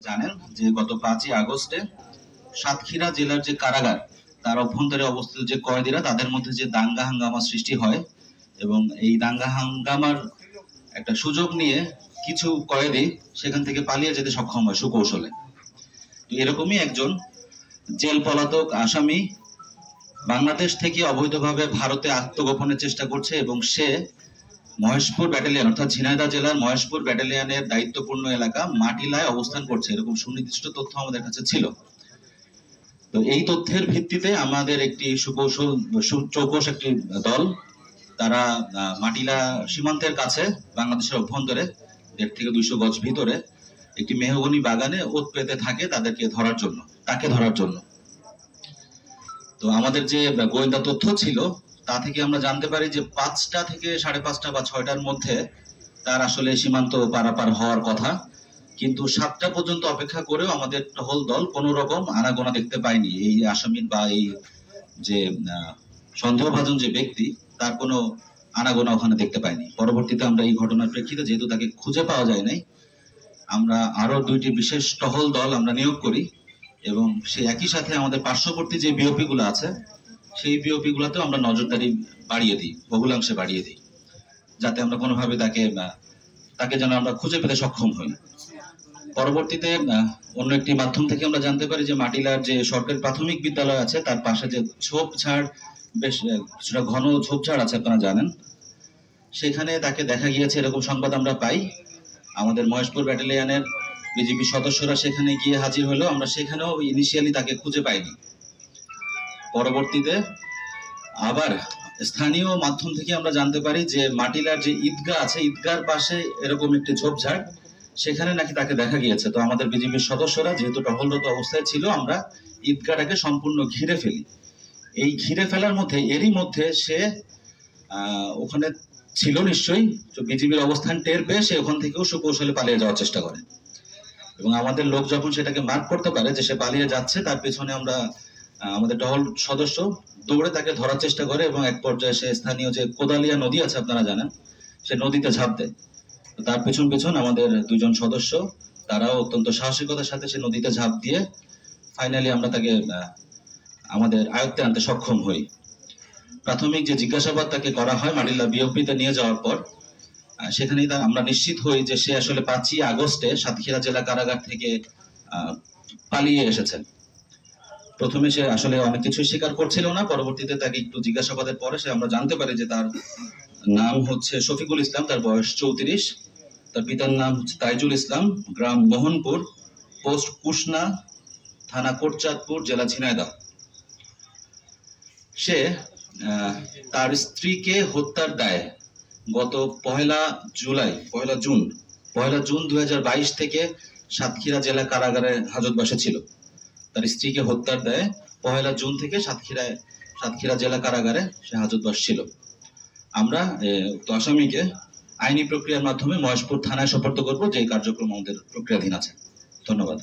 জানেন যে গত 5ই আগস্টে সাতক্ষীরা জেলার যে কারাগার তার অভ্যন্তরে অবস্থিত যে কয়েদিরা তাদের মধ্যে যে দাঙ্গা হাঙ্গামা সৃষ্টি হয় এবং এই দাঙ্গা হাঙ্গামার একটা সুযোগ নিয়ে কিছু কয়েদি সেখান থেকে পালিয়ে যেতে সক্ষম হয় সুকৌশলে। তো এরকমই একজন জেল পলাতক আসামি বাংলাদেশ থেকে অবৈধভাবে ভারতে আত্মগোপনের চেষ্টা করছে এবং সে মহেশপুর ব্যাটালিয়ন অর্থাৎ ঝিনাইদহ জেলার মহেশপুর ব্যাটালিয়নের দায়িত্বপূর্ণ এলাকা মাটিলায় অবস্থান করছে, এরকম সুনির্দিষ্ট তথ্য আমাদের কাছে ছিল। তো এই তথ্যের ভিত্তিতে আমাদের একটি চৌকস একটি দল তারা মাটিলা সীমান্তের কাছে বাংলাদেশের অভ্যন্তরে 1.5 থেকে 200 গজ ভিতরে একটি মেহগনি বাগানে ওত পেতে থাকে তাকে ধরার জন্য। তো আমাদের যে গোয়েন্দা তথ্য ছিল তা থেকে আমরা জানতে পারি যে 5টা থেকে 5:30 বা 6টার মধ্যে তার আসলে সীমান্ত পারাপার হওয়ার কথা, কিন্তু 7টা পর্যন্ত অপেক্ষা করেও আমাদের টহল দল কোনো রকম আনাগোনা দেখতে পায়নি। এই আসামির বা এই যে সন্দেহভাজন যে ব্যক্তি তার কোনো আনাগোনা ওখানে দেখতে পাইনি। পরবর্তীতে আমরা এই ঘটনার প্রেক্ষিতে যেহেতু তাকে খুঁজে পাওয়া যায় নাই, আমরা আরো 2টি বিশেষ টহল দল আমরা নিয়োগ করি এবং সেই একই সাথে আমাদের পার্শ্ববর্তী যে বিওপি গুলো আছে সেই বিওপি গুলোতেও আমরা নজরদারি বাড়িয়ে দিই, বহুলাংশে বাড়িয়ে দিই, যাতে আমরা কোনোভাবে তাকে যেন আমরা খুঁজে পেতে সক্ষম হই। পরবর্তীতে অন্য একটি মাধ্যম থেকে আমরা জানতে পারি যে মাটিলার যে সরকারি প্রাথমিক বিদ্যালয় আছে তার পাশে যে ঝোপঝাড়, বেশ কিছুটা ঘন ঝোপঝাড় আছে আপনারা জানেন, সেখানে তাকে দেখা গিয়েছে এরকম সংবাদ আমরা পাই। আমাদের মহেশপুর ব্যাটালিয়নের বিজিবি সদস্যরা সেখানে গিয়ে হাজির হলো, আমরা সেখানেও ইনিশিয়ালি তাকে খুঁজে পাইনি। পরবর্তীতে আবার স্থানীয় মাধ্যম থেকে আমরা জানতে পারি যে মাটিলার যে ঈদগাহ আছে ঈদগাহর পাশে এরকম একটি ঝোপঝাড়, সেখানে নাকি তাকে দেখা গিয়েছে। তো আমাদের বিজিবির সদস্যরা যেহেতু টহলরত অবস্থায় ছিল, আমরা ঈদগাহটাকে সম্পূর্ণ ঘিরে ফেলি। এই ঘিরে ফেলার মধ্যে এরই মধ্যে সে ওখানে ছিল নিশ্চয়ই, তো বিজিবির অবস্থান টের পেয়ে সে ওখান থেকেও সুকৌশলে পালিয়ে যাওয়ার চেষ্টা করে এবং আমাদের লোক যখন সেটাকে মার্ক করতে পারে যে সে পালিয়ে যাচ্ছে, তার পেছনে আমরা আমাদের টহল সদস্য দৌড়ে তাকে ধরার চেষ্টা করে এবং এক পর্যায়ে সে স্থানীয় যে কোদালিয়া নদী আছে আপনারা জানেন, সে নদীতে ঝাঁপ দেয়। তার পেছন আমাদের 2 জন সদস্য তারাও অত্যন্ত সাহসিকতার সাথে সে নদীতে ঝাঁপ দিয়ে ফাইনালি আমরা তাকে আমাদের আয়ত্তে আনতে সক্ষম হই। প্রাথমিক যে জিজ্ঞাসাবাদ তাকে করা হয় মাটিলা বিওপিতে নিয়ে যাওয়ার পর, সেখানেই আমরা নিশ্চিত হই যে সে আসলে 5ই আগস্টে সাতক্ষীরা জেলা কারাগার থেকে পালিয়ে এসেছেন। প্রথমে সে আসলে অনেক কিছুই স্বীকার করছিল না, পরবর্তীতে তাকে একটু জিজ্ঞাসাবাদের পরে আমরা জানতে পারি যে তার নাম হচ্ছে শফিকুল ইসলাম, তার বয়স 34, তার পিতার নাম হচ্ছে তাইজুল ইসলাম, গ্রাম মোহনপুর, পোস্ট কুশনা, থানা কোটচাঁদপুর, জেলা ঝিনাইদহ। সে তার স্ত্রীকে হত্যার দায়ে গত 1 জুন 2022 থেকে সাতক্ষীরা জেলা কারাগারে হাজতবাসে ছিল। তার স্ত্রীকে হত্যার দায়ে 1 জুন থেকে সাতক্ষীরা জেলা কারাগারে সে হাজতবাস ছিল। আমরা আসামিকে আইনি প্রক্রিয়ার মাধ্যমে মহেশপুর থানায় সোপর্দ করব, যে কার্যক্রম আমাদের প্রক্রিয়াধীন আছে। ধন্যবাদ।